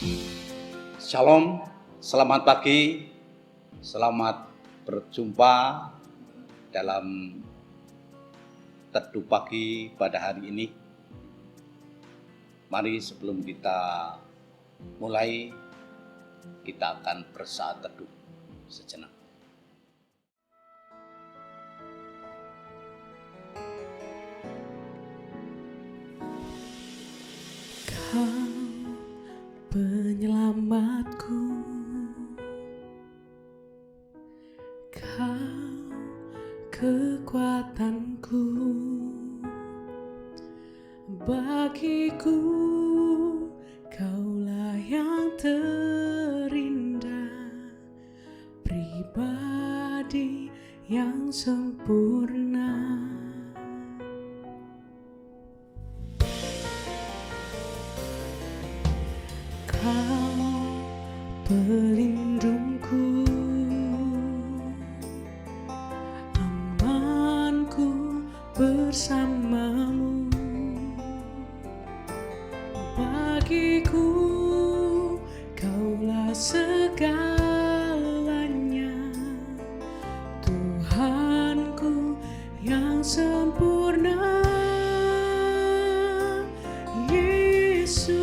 Shalom, selamat pagi, selamat berjumpa dalam teduh pagi pada hari ini. Mari sebelum kita mulai, kita akan bersaat teduh sejenak. Kau penyelamatku, Kau kekuatanku, bagiku Kaulah yang terindah, pribadi yang sempurna. Kau pelindungku, amanku bersamamu, bagiku Kaulah segalanya, Tuhanku yang sempurna. Yesus,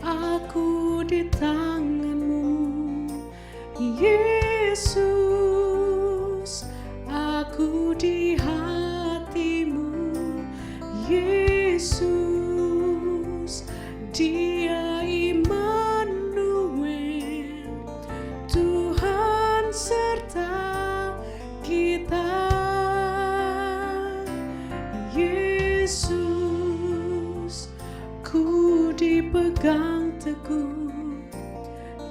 aku di tangan-Mu. Yesus, aku di hati-Mu. Yesus, Dia Immanuel, Tuhan serta kita. Yesus, ku dipegang teguh.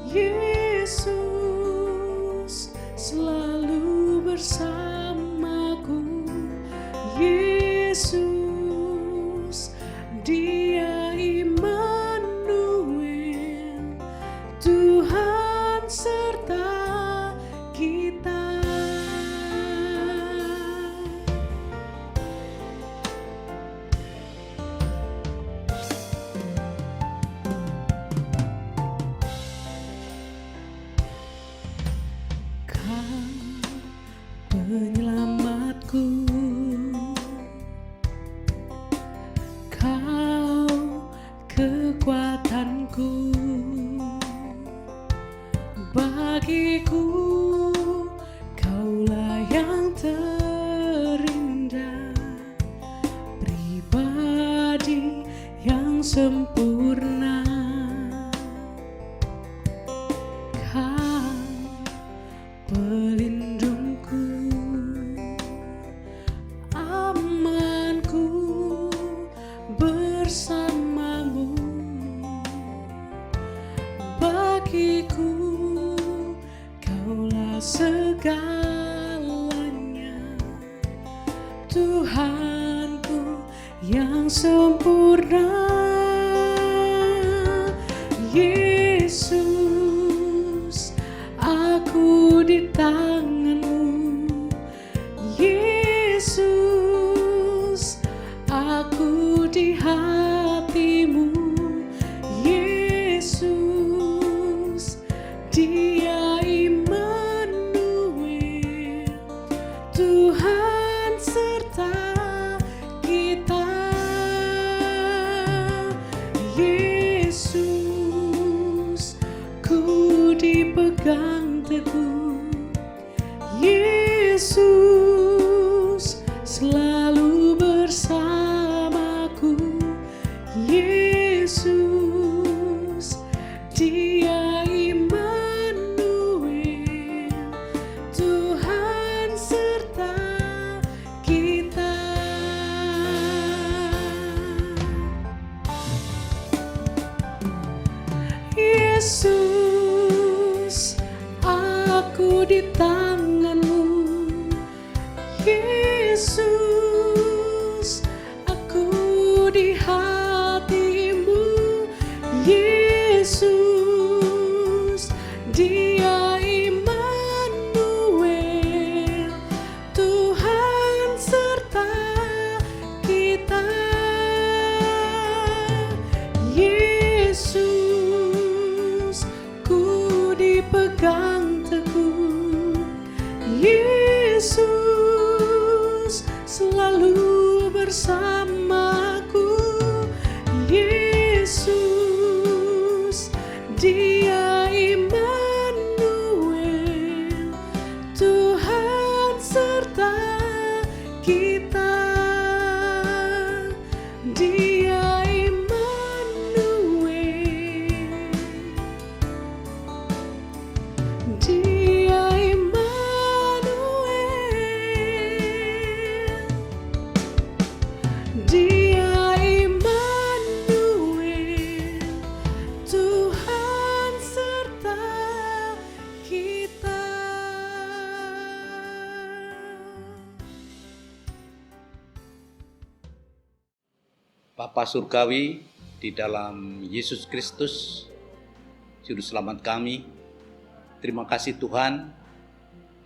Yesus, selalu bersamaku. Yesus, Dia Immanuel, Tuhan serta kita. Kau penyelamatku, Kau kekuatanku, bagiku Kaulah yang terindah, pribadi yang sempurna. Kau pelindungku, amanku bersamamu, bagiku Kaulah segalanya, Tuhanku yang sempurna. Yesus, aku di tangan-Mu. Yesus, aku di hati-Mu. Yesus, Dia Immanuel, Tuhan serta kita. Yesus, ku dipegang teguh. Yesus, selalu bersamaku. Yesus, Dia Immanuel, Tuhan serta kita. Yesus, aku di tangan-Mu. Yesus, aku di hati-Mu. Yesus, Dia Immanuel, Tuhan serta kita. Yesus, Dia Immanuel, Tuhan serta kita. Dia Immanuel, Dia Immanuel, Dia Immanuel, Tuhan serta kita. Bapa Surgawi, di dalam Yesus Kristus, Juru Selamat kami, terima kasih Tuhan,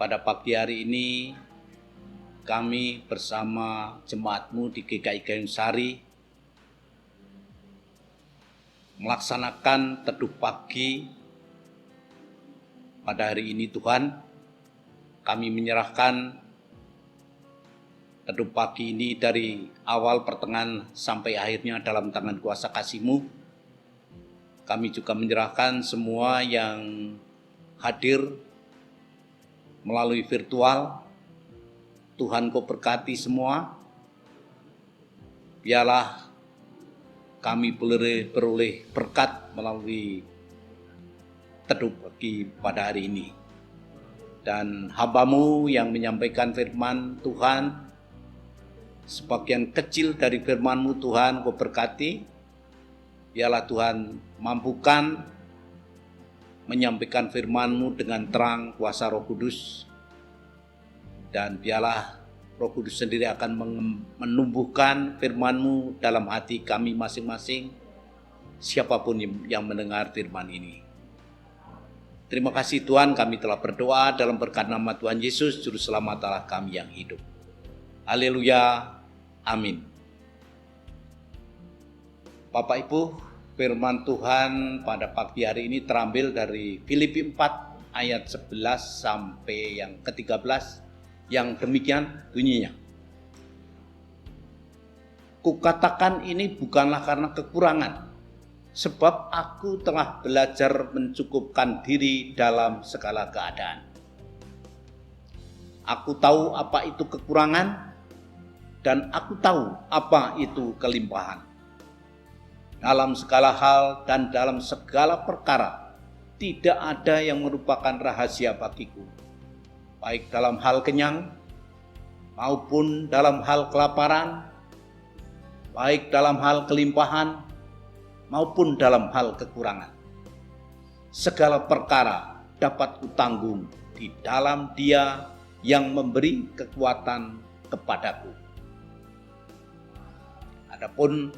pada pagi hari ini kami bersama jemaat-Mu di GKI Gayung Sari melaksanakan teduh pagi pada hari ini Tuhan. Kami menyerahkan teduh pagi ini dari awal, pertengahan, sampai akhirnya dalam tangan kuasa kasih-Mu. Kami juga menyerahkan semua yang hadir melalui virtual. Tuhan Kau berkati semua. Biarlah kami beroleh berkat melalui teduh pagi pada hari ini. Dan hamba-Mu yang menyampaikan firman Tuhan, sebagian kecil dari firman-Mu Tuhan Kau berkati. Biarlah Tuhan mampukan menyampaikan firman-Mu dengan terang kuasa Roh Kudus. Dan biarlah Roh Kudus sendiri akan menumbuhkan firman-Mu dalam hati kami masing-masing, siapapun yang mendengar firman ini. Terima kasih Tuhan, kami telah berdoa dalam berkat nama Tuhan Yesus, Juru Selamat Allah kami yang hidup. Haleluya, amin. Bapak Ibu, firman Tuhan pada pagi hari ini terambil dari Filipi 4 ayat 11 sampai yang ke-13, yang demikian bunyinya. Kukatakan ini bukanlah karena kekurangan, sebab aku telah belajar mencukupkan diri dalam segala keadaan. Aku tahu apa itu kekurangan, dan aku tahu apa itu kelimpahan. Dalam segala hal dan dalam segala perkara, tidak ada yang merupakan rahasia bagiku, baik dalam hal kenyang maupun dalam hal kelaparan, baik dalam hal kelimpahan maupun dalam hal kekurangan. Segala perkara dapat kutanggung di dalam Dia yang memberi kekuatan kepadaku. Adapun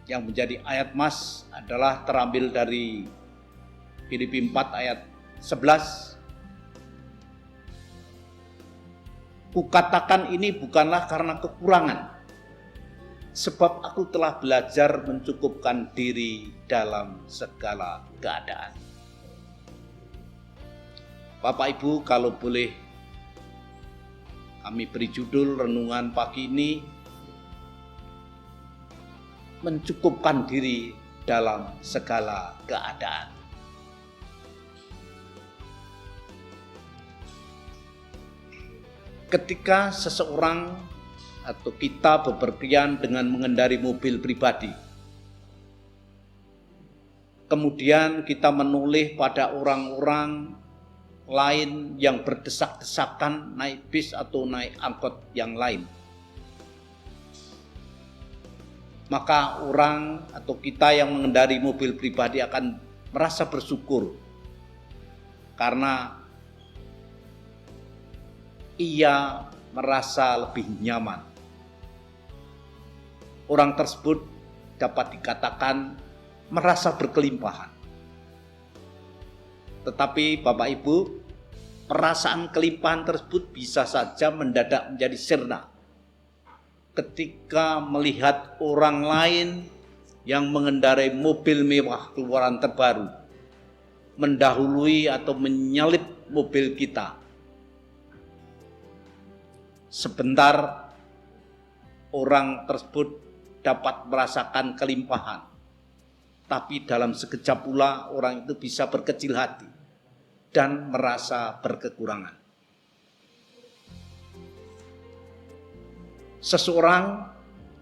yang menjadi ayat mas adalah terambil dari Filipi 4 ayat 11. Kukatakan ini bukanlah karena kekurangan, sebab aku telah belajar mencukupkan diri dalam segala keadaan. Bapak Ibu, kalau boleh kami beri judul renungan pagi ini, mencukupkan diri dalam segala keadaan. Ketika seseorang atau kita bepergian dengan mengendarai mobil pribadi, kemudian kita menoleh pada orang-orang lain yang berdesak-desakan naik bis atau naik angkot yang lain, maka orang atau kita yang mengendarai mobil pribadi akan merasa bersyukur karena ia merasa lebih nyaman. Orang tersebut dapat dikatakan merasa berkelimpahan. Tetapi Bapak Ibu, perasaan kelimpahan tersebut bisa saja mendadak menjadi sirna ketika melihat orang lain yang mengendarai mobil mewah keluaran terbaru mendahului atau menyalip mobil kita. Sebentar orang tersebut dapat merasakan kelimpahan, tapi dalam sekejap pula orang itu bisa berkecil hati dan merasa berkekurangan. Seseorang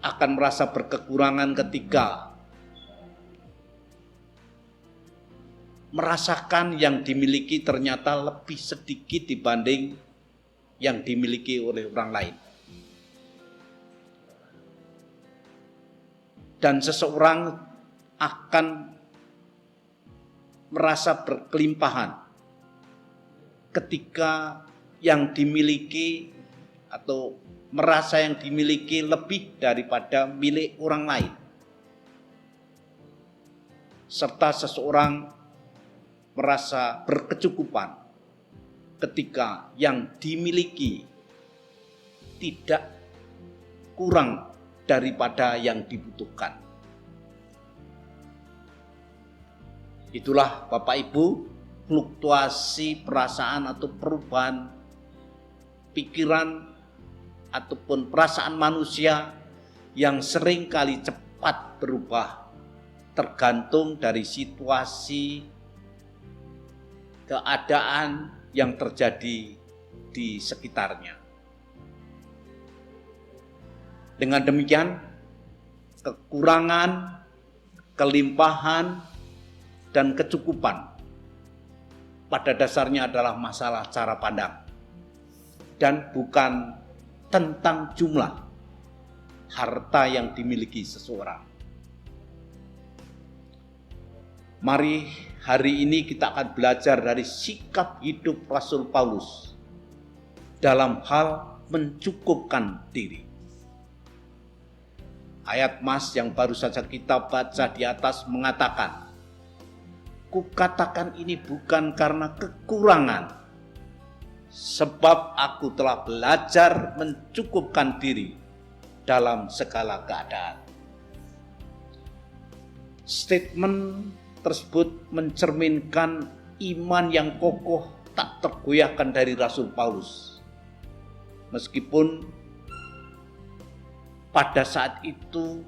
akan merasa berkekurangan ketika merasakan yang dimiliki ternyata lebih sedikit dibanding yang dimiliki oleh orang lain. Dan seseorang akan merasa berkelimpahan ketika yang dimiliki atau merasa yang dimiliki lebih daripada milik orang lain. Serta seseorang merasa berkecukupan ketika yang dimiliki tidak kurang daripada yang dibutuhkan. Itulah Bapak Ibu, fluktuasi perasaan atau perubahan pikiran ataupun perasaan manusia yang sering kali cepat berubah tergantung dari situasi keadaan yang terjadi di sekitarnya. Dengan demikian, kekurangan, kelimpahan, dan kecukupan pada dasarnya adalah masalah cara pandang dan bukan tentang jumlah harta yang dimiliki seseorang. Mari hari ini kita akan belajar dari sikap hidup Rasul Paulus dalam hal mencukupkan diri. Ayat mas yang baru saja kita baca di atas mengatakan, "Kukatakan ini bukan karena kekurangan, sebab aku telah belajar mencukupkan diri dalam segala keadaan." Statement tersebut mencerminkan iman yang kokoh tak tergoyahkan dari Rasul Paulus. Meskipun pada saat itu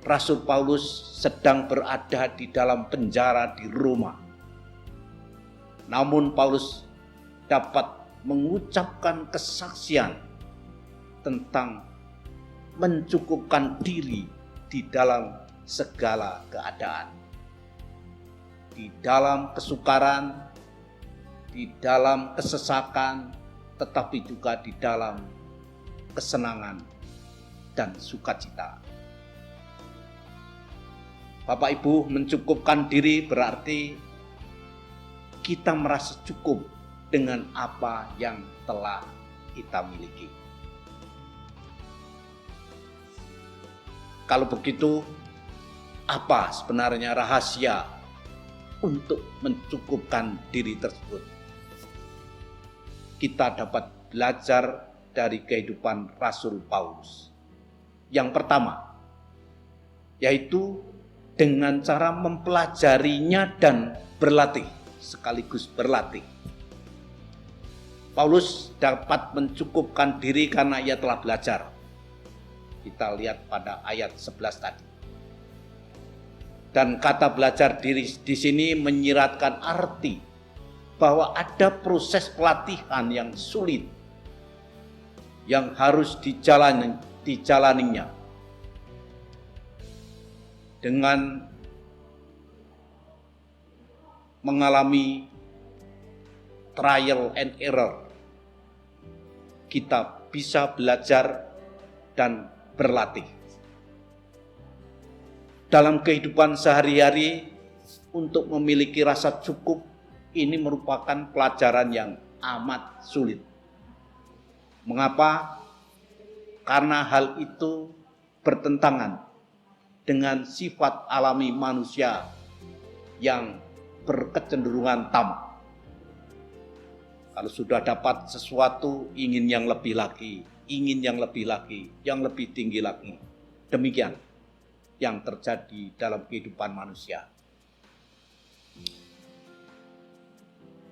Rasul Paulus sedang berada di dalam penjara di Roma. Namun Paulus dapat mengucapkan kesaksian tentang mencukupkan diri di dalam segala keadaan. Di dalam kesukaran, di dalam kesesakan, tetapi juga di dalam kesenangan dan sukacita. Bapak Ibu, mencukupkan diri berarti kita merasa cukup dengan apa yang telah kita miliki. Kalau begitu, apa sebenarnya rahasia untuk mencukupkan diri tersebut? Kita dapat belajar dari kehidupan Rasul Paulus. Yang pertama, yaitu dengan cara mempelajarinya dan berlatih, sekaligus berlatih. Paulus dapat mencukupkan diri karena ia telah belajar. Kita lihat pada ayat 11 tadi. Dan kata belajar diri di sini menyiratkan arti bahwa ada proses pelatihan yang sulit yang harus dijalaninya dengan mengalami trial and error. Kita bisa belajar dan berlatih. Dalam kehidupan sehari-hari, untuk memiliki rasa cukup, ini merupakan pelajaran yang amat sulit. Mengapa? Karena hal itu bertentangan dengan sifat alami manusia yang berkecenderungan tamak. Kalau sudah dapat sesuatu, ingin yang lebih lagi, ingin yang lebih lagi, yang lebih tinggi lagi. Demikian yang terjadi dalam kehidupan manusia.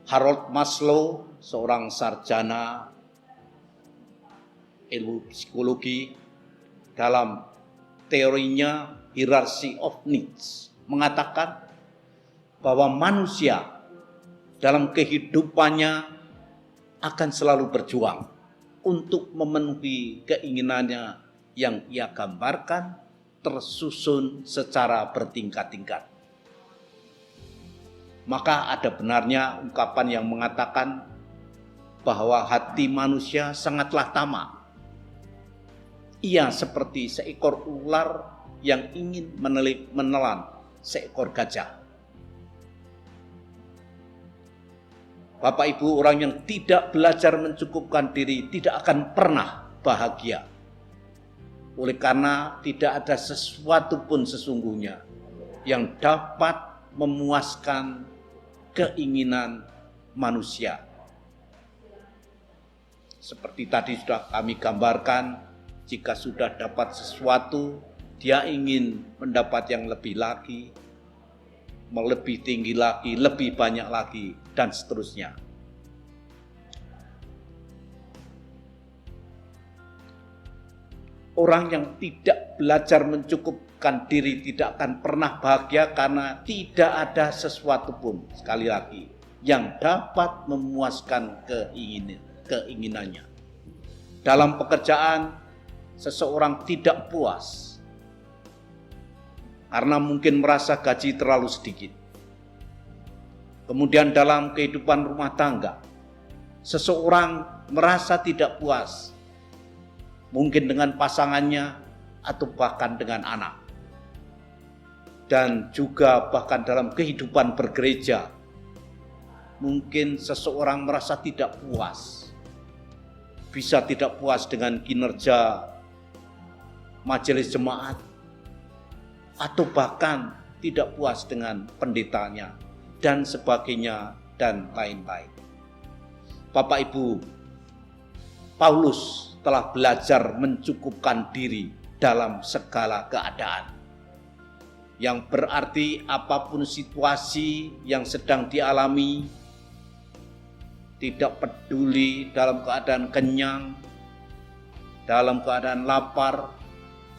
Harold Maslow, seorang sarjana ilmu psikologi, dalam teorinya Hierarchy of Needs mengatakan bahwa manusia dalam kehidupannya akan selalu berjuang untuk memenuhi keinginannya yang ia gambarkan tersusun secara bertingkat-tingkat. Maka ada benarnya ungkapan yang mengatakan bahwa hati manusia sangatlah tamak. Ia seperti seekor ular yang ingin menelan seekor gajah. Bapak Ibu, orang yang tidak belajar mencukupkan diri tidak akan pernah bahagia. Oleh karena tidak ada sesuatu pun sesungguhnya yang dapat memuaskan keinginan manusia. Seperti tadi sudah kami gambarkan, jika sudah dapat sesuatu, dia ingin mendapat yang lebih lagi, lebih tinggi lagi, lebih banyak lagi, dan seterusnya. Orang yang tidak belajar mencukupkan diri tidak akan pernah bahagia karena tidak ada sesuatu pun, sekali lagi, yang dapat memuaskan keinginannya. Dalam pekerjaan, seseorang tidak puas karena mungkin merasa gaji terlalu sedikit. Kemudian dalam kehidupan rumah tangga, seseorang merasa tidak puas, mungkin dengan pasangannya atau bahkan dengan anak. Dan juga bahkan dalam kehidupan bergereja, mungkin seseorang merasa tidak puas. Bisa tidak puas dengan kinerja majelis jemaat, atau bahkan tidak puas dengan pendetanya, dan sebagainya, dan lain-lain. Bapak Ibu, Paulus telah belajar mencukupkan diri dalam segala keadaan. Yang berarti apapun situasi yang sedang dialami, tidak peduli dalam keadaan kenyang, dalam keadaan lapar,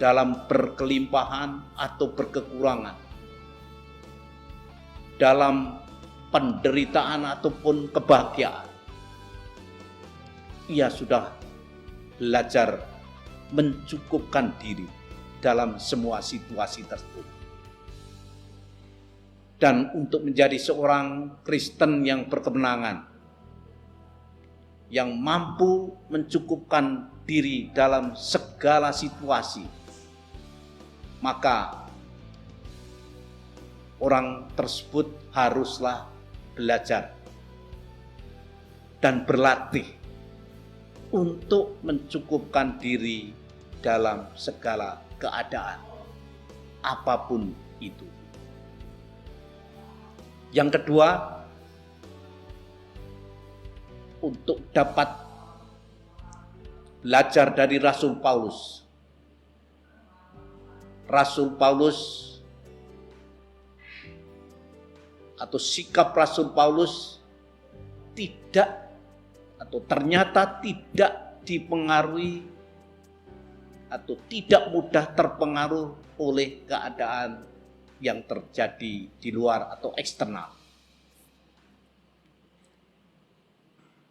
dalam berkelimpahan atau berkekurangan, dalam penderitaan ataupun kebahagiaan, ia sudah belajar mencukupkan diri dalam semua situasi tersebut. Dan untuk menjadi seorang Kristen yang berkemenangan, yang mampu mencukupkan diri dalam segala situasi, maka orang tersebut haruslah belajar dan berlatih untuk mencukupkan diri dalam segala keadaan, apapun itu. Yang kedua, untuk dapat belajar dari Rasul Paulus. Rasul Paulus atau sikap Rasul Paulus tidak atau ternyata tidak dipengaruhi atau tidak mudah terpengaruh oleh keadaan yang terjadi di luar atau eksternal.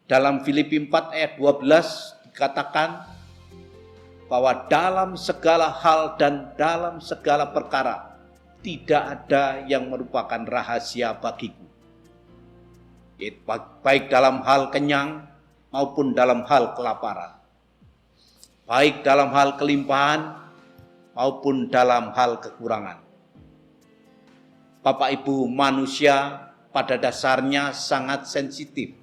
Dalam Filipi 4 ayat 12 dikatakan bahwa dalam segala hal dan dalam segala perkara tidak ada yang merupakan rahasia bagiku. Baik dalam hal kenyang maupun dalam hal kelaparan. Baik dalam hal kelimpahan maupun dalam hal kekurangan. Bapak Ibu, manusia pada dasarnya sangat sensitif,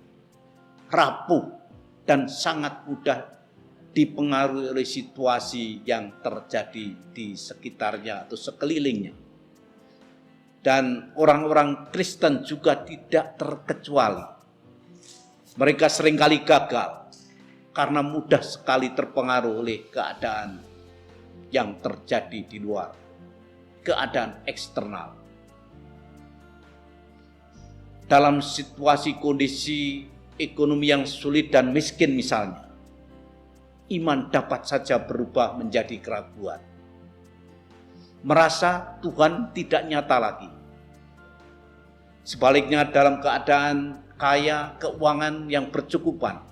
rapuh, dan sangat mudah dipengaruhi oleh situasi yang terjadi di sekitarnya atau sekelilingnya. Dan orang-orang Kristen juga tidak terkecuali. Mereka seringkali gagal karena mudah sekali terpengaruh oleh keadaan yang terjadi di luar, keadaan eksternal. Dalam situasi kondisi ekonomi yang sulit dan miskin misalnya, iman dapat saja berubah menjadi keraguan. merasa Tuhan tidak nyata lagi. Sebaliknya dalam keadaan kaya, keuangan yang bercukupan,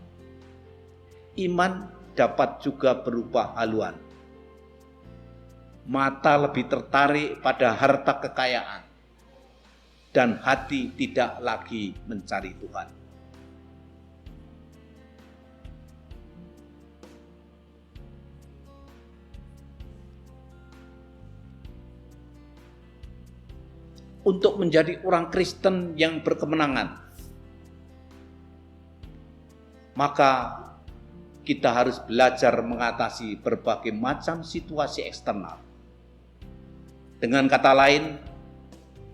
iman dapat juga berupa haluan. Mata lebih tertarik pada harta kekayaan, dan hati tidak lagi mencari Tuhan. Untuk menjadi orang Kristen yang berkemenangan, maka kita harus belajar mengatasi berbagai macam situasi eksternal. Dengan kata lain,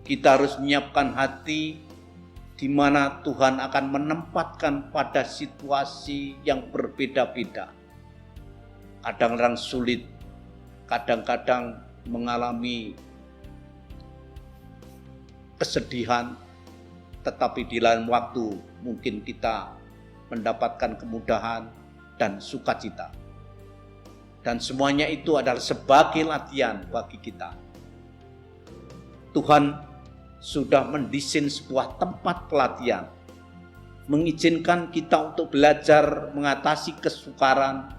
kita harus menyiapkan hati di mana Tuhan akan menempatkan pada situasi yang berbeda-beda. Kadang-kadang sulit, kadang-kadang mengalami kesedihan, tetapi di lain waktu mungkin kita mendapatkan kemudahan dan sukacita. Dan semuanya itu adalah sebagai latihan bagi kita. Tuhan sudah mendesain sebuah tempat pelatihan, mengizinkan kita untuk belajar mengatasi kesukaran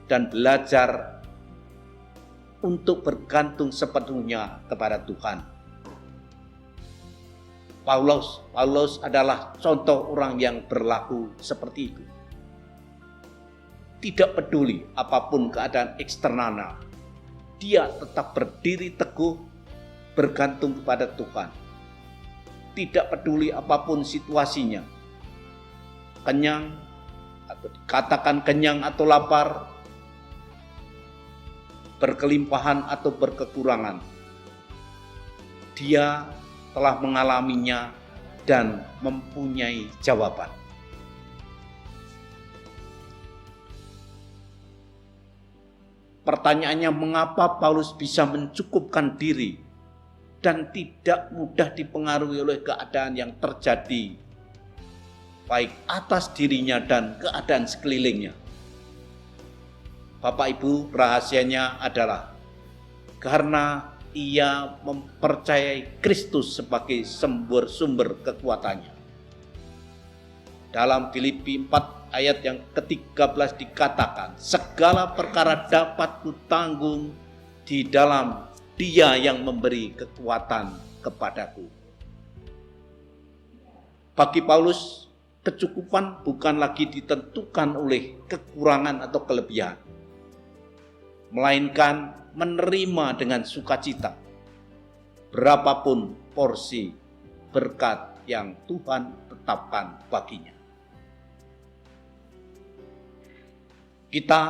dan belajar untuk bergantung sepenuhnya kepada Tuhan. Paulus adalah contoh orang yang berlaku seperti itu. Tidak peduli apapun keadaan eksternalnya, dia tetap berdiri teguh bergantung kepada Tuhan. Tidak peduli apapun situasinya, kenyang atau dikatakan kenyang atau lapar, berkelimpahan atau berkekurangan, dia telah mengalaminya dan mempunyai jawaban. Pertanyaannya, mengapa Paulus bisa mencukupkan diri dan tidak mudah dipengaruhi oleh keadaan yang terjadi baik atas dirinya dan keadaan sekelilingnya? Bapak Ibu, rahasianya adalah karena ia mempercayai Kristus sebagai sumber kekuatannya. Dalam Filipi 4 ayat yang ke-13 dikatakan, segala perkara dapat kutanggung di dalam Dia yang memberi kekuatan kepadaku. Bagi Paulus, kecukupan bukan lagi ditentukan oleh kekurangan atau kelebihan, melainkan menerima dengan sukacita berapapun porsi berkat yang Tuhan tetapkan baginya. Kita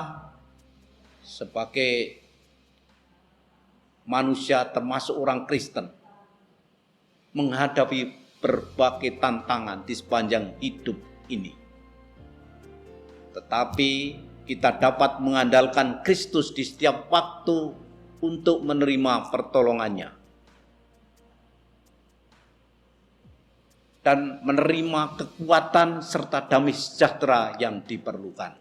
sebagai manusia termasuk orang Kristen menghadapi berbagai tantangan di sepanjang hidup ini. Tetapi kita dapat mengandalkan Kristus di setiap waktu untuk menerima pertolongannya dan menerima kekuatan serta damai sejahtera yang diperlukan.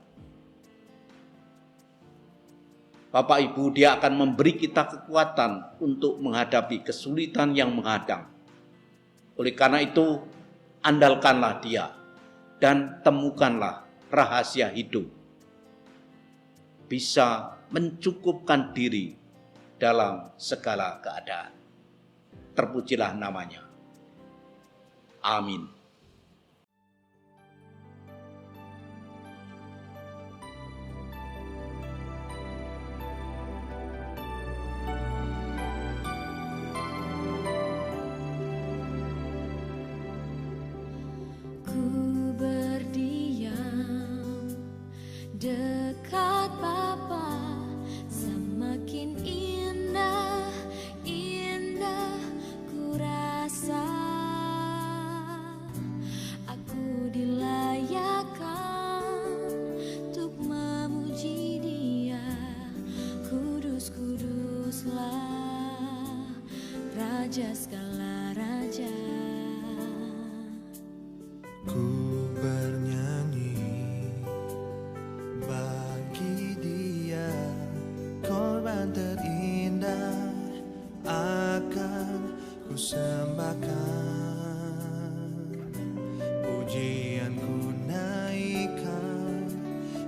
Bapak Ibu, Dia akan memberi kita kekuatan untuk menghadapi kesulitan yang menghadang. Oleh karena itu, andalkanlah Dia dan temukanlah rahasia hidup, bisa mencukupkan diri dalam segala keadaan. Terpujilah namanya. Amin. Ku berdiam dekat Bapa, semakin indah, indah ku rasa. Aku dilayakkan untuk memuji Dia. Kudus, kuduslah Raja segala raja. Ku bernyanyi bagi Dia, korban terindah rasakan, pujianku naikkan,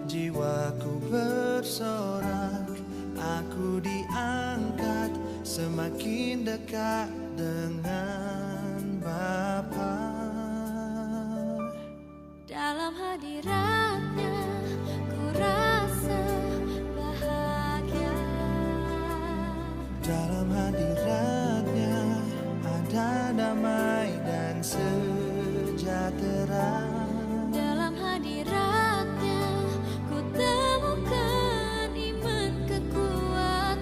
jiwaku bersorak, aku diangkat semakin dekat dengan Bapa. Dalam hadiratnya ku rasa bahagia. Dalam hadiratnya ada damai dan sejahtera. Dalam hadiratnya ku temukan iman kekuatan.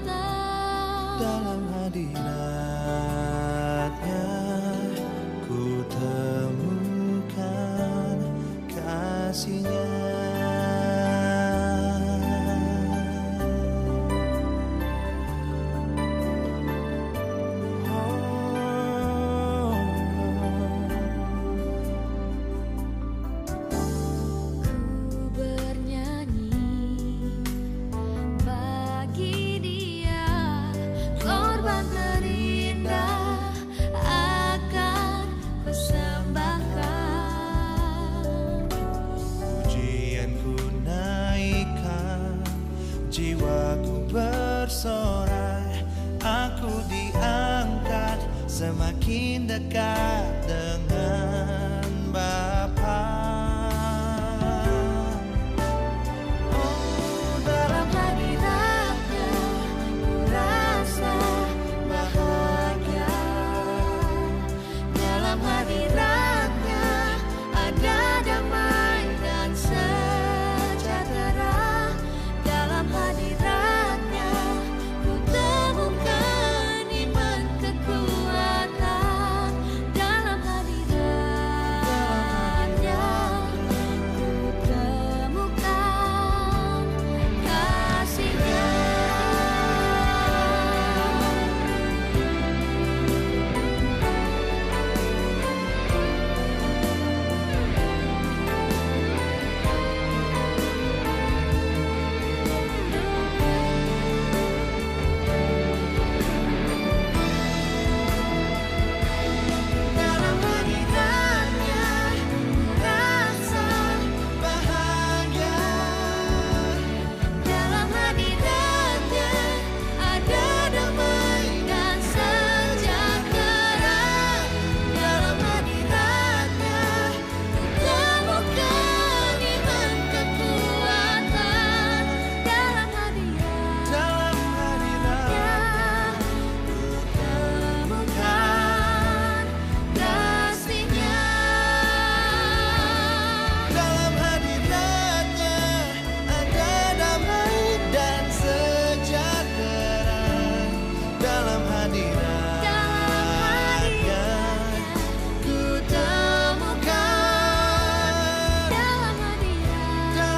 Dalam hadiratnya ku temukan kasih-Nya. Ku bernyanyi bagi Dia, korban terindah akan kusembahkan. Pujianku naikkan, jiwaku bersorak, aku diangkat semakin dekat dengan Bapa. Oh, Dalam hadiratnya ku rasa bahagia. Dalam hadiratnya ada damai dan sejahtera. Dalam hadiratnya ku temukan iman kekuatan. Dalam hadiratnya ku temukan kasih-Nya. Dalam hadiratnya ku rasa bahagia. Dalam hadiratnya ada damai dan sejahtera. Dalam hadiratnya ku temukan iman kekuatan. Dalam hadiratnya ku temukan kasih-Nya. Dalam hadiratnya ada damai dan sejahtera. Dalam hadiratnya ku temukan. Dalam hadiratnya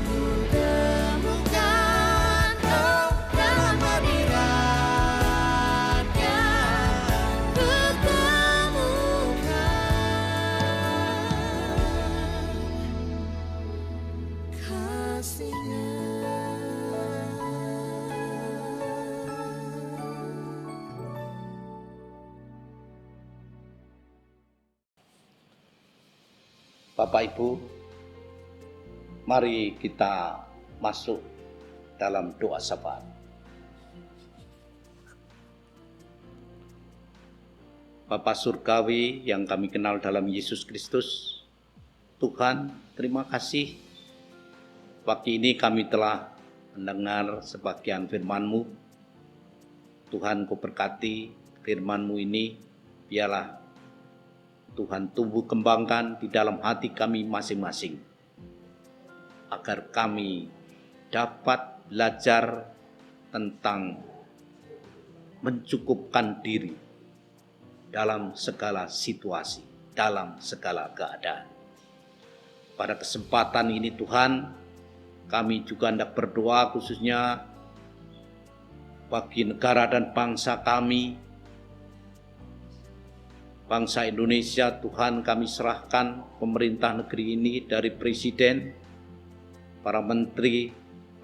ku temukan. Oh, dalam hadiratnya ku temukan kasih-Nya. Bapak Ibu, mari kita masuk dalam doa syafaat. Bapa Surgawi yang kami kenal dalam Yesus Kristus, Tuhan, terima kasih. Pagi ini kami telah mendengar sebagian firman-Mu. Tuhan, Kau berkati firman-Mu ini, biarlah Tuhan tumbuh kembangkan di dalam hati kami masing-masing, agar kami dapat belajar tentang mencukupkan diri dalam segala situasi, dalam segala keadaan. Pada kesempatan ini Tuhan, kami juga hendak berdoa khususnya bagi negara dan bangsa kami, bangsa Indonesia. Tuhan, kami serahkan pemerintah negeri ini dari presiden, para menteri,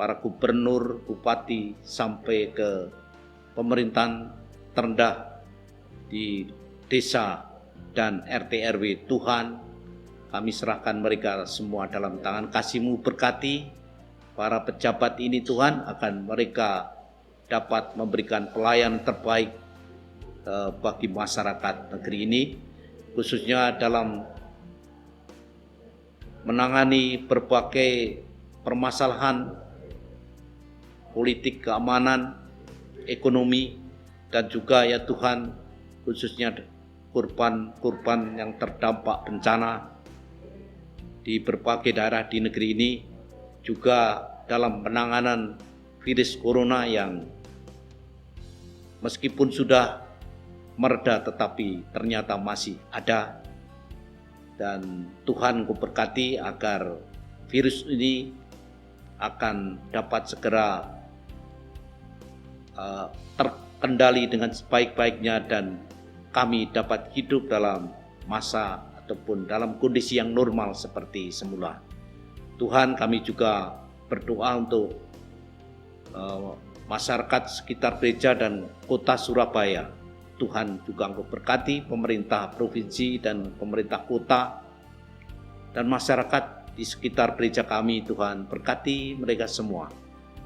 para gubernur, bupati, sampai ke pemerintahan terendah di desa dan RT RW. Tuhan, kami serahkan mereka semua dalam tangan kasih-Mu. Berkati para pejabat ini Tuhan, akan mereka dapat memberikan pelayanan terbaik bagi masyarakat negeri ini, khususnya dalam menangani berbagai permasalahan politik, keamanan, ekonomi, dan juga ya Tuhan, khususnya korban-korban yang terdampak bencana di berbagai daerah di negeri ini, juga dalam penanganan virus corona yang meskipun sudah mereda tetapi ternyata masih ada. Dan Tuhan Ku berkati agar virus ini akan dapat segera terkendali dengan sebaik-baiknya dan kami dapat hidup dalam masa ataupun dalam kondisi yang normal seperti semula. Tuhan, kami juga berdoa untuk masyarakat sekitar gereja dan kota Surabaya. Tuhan juga Engkau berkati pemerintah provinsi dan pemerintah kota dan masyarakat di sekitar gereja kami. Tuhan, berkati mereka semua.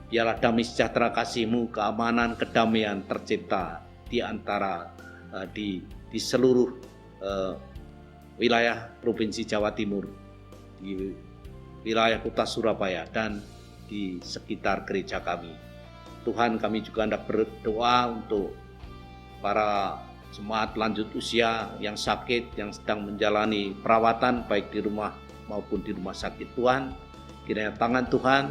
Biarlah damai sejahtera kasih-Mu, keamanan, kedamaian tercipta di antara di seluruh wilayah Provinsi Jawa Timur, di wilayah kota Surabaya dan di sekitar gereja kami. Tuhan, kami juga hendak berdoa untuk para jemaat lanjut usia yang sakit, yang sedang menjalani perawatan baik di rumah maupun di rumah sakit. Tuhan, kiranya tangan Tuhan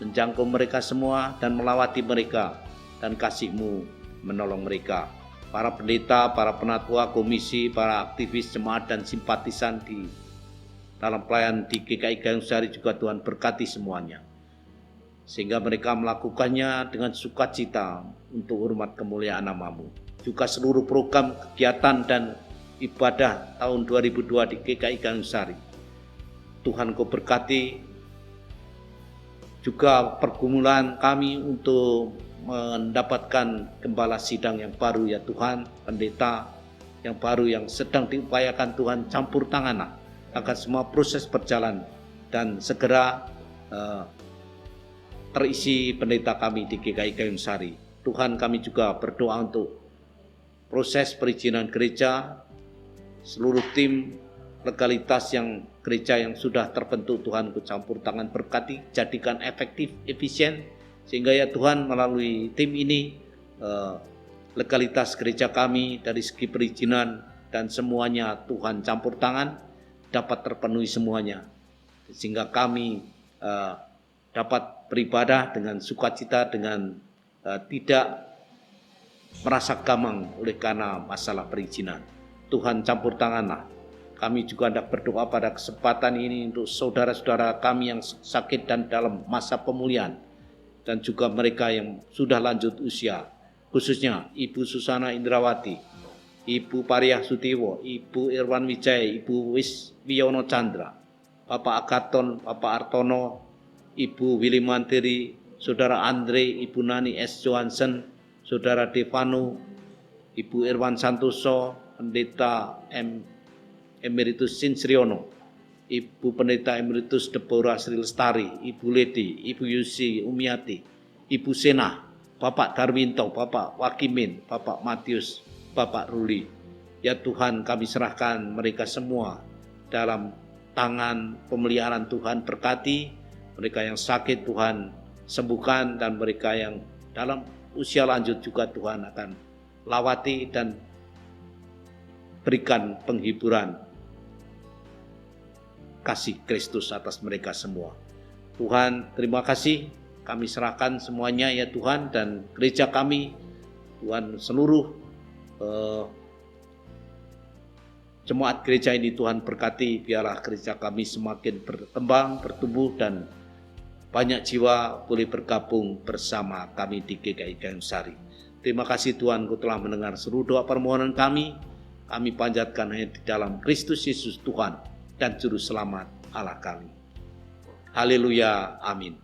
menjangkau mereka semua dan melawati mereka, dan kasih-Mu menolong mereka. Para pendeta, para penatua, komisi, para aktivis, jemaat dan simpatisan di dalam pelayanan di GKI Gayung Sari juga Tuhan berkati semuanya, sehingga mereka melakukannya dengan sukacita untuk hormat kemuliaan nama-Mu. Juga seluruh program kegiatan dan ibadah tahun 2002 di GKI Gayung Sari, Tuhan Kau berkati. Juga pergumulan kami untuk mendapatkan gembala sidang yang baru ya Tuhan, pendeta yang baru yang sedang diupayakan Tuhan, campur tanganlah agar semua proses berjalan dan segera terisi pendeta kami di GKI Gayung Sari. Tuhan, kami juga berdoa untuk proses perizinan gereja, seluruh tim legalitas yang gereja yang sudah terbentuk. Tuhan, Ku campur tangan, berkati, jadikan efektif, efisien, sehingga ya Tuhan melalui tim ini legalitas gereja kami dari segi perizinan dan semuanya Tuhan campur tangan dapat terpenuhi semuanya, sehingga kami dapat beribadah dengan sukacita, dengan tidak merasa gamang oleh karena masalah perizinan. Tuhan, campur tanganlah. Kami juga hendak berdoa pada kesempatan ini untuk saudara-saudara kami yang sakit dan dalam masa pemulihan, dan juga mereka yang sudah lanjut usia, khususnya Ibu Susana Indrawati, Ibu Pariah Sutiwo, Ibu Irwan Wijaya, Ibu Wiswiyono Chandra, Bapak Agaton, Bapak Artono, Ibu Willy Mantiri, Saudara Andre, Ibu Nani S. Johansen, Saudara Devanu, Ibu Irwan Santoso, Pendeta Emeritus Sinsriono, Ibu Pendeta Emeritus Deborah Sri Lestari, Ibu Ledi, Ibu Yusi Umiati, Ibu Sena, Bapak Darwinto, Bapak Wakimin, Bapak Matius, Bapak Ruli. Ya Tuhan, kami serahkan mereka semua dalam tangan pemeliharaan Tuhan. Berkati mereka yang sakit, Tuhan sembuhkan, dan mereka yang dalam usia lanjut juga Tuhan akan lawati dan berikan penghiburan kasih Kristus atas mereka semua. Tuhan, terima kasih, kami serahkan semuanya ya Tuhan, dan gereja kami, Tuhan, seluruh jemaat gereja ini Tuhan berkati, biarlah gereja kami semakin berkembang, bertumbuh, dan banyak jiwa boleh bergabung bersama kami di GKI Gayung Sari. Terima kasih Tuhan, Kau telah mendengar seluruh doa permohonan kami. Kami panjatkan hanya di dalam Kristus Yesus Tuhan dan Juru Selamat Allah kami. Haleluya, amin.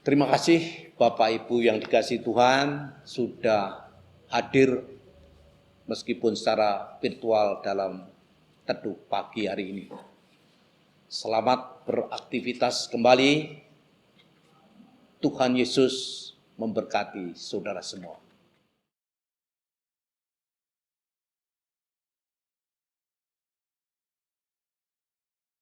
Terima kasih Bapak Ibu yang dikasihi Tuhan sudah hadir meskipun secara virtual dalam teduh pagi hari ini. Selamat beraktivitas kembali. Tuhan Yesus memberkati saudara semua.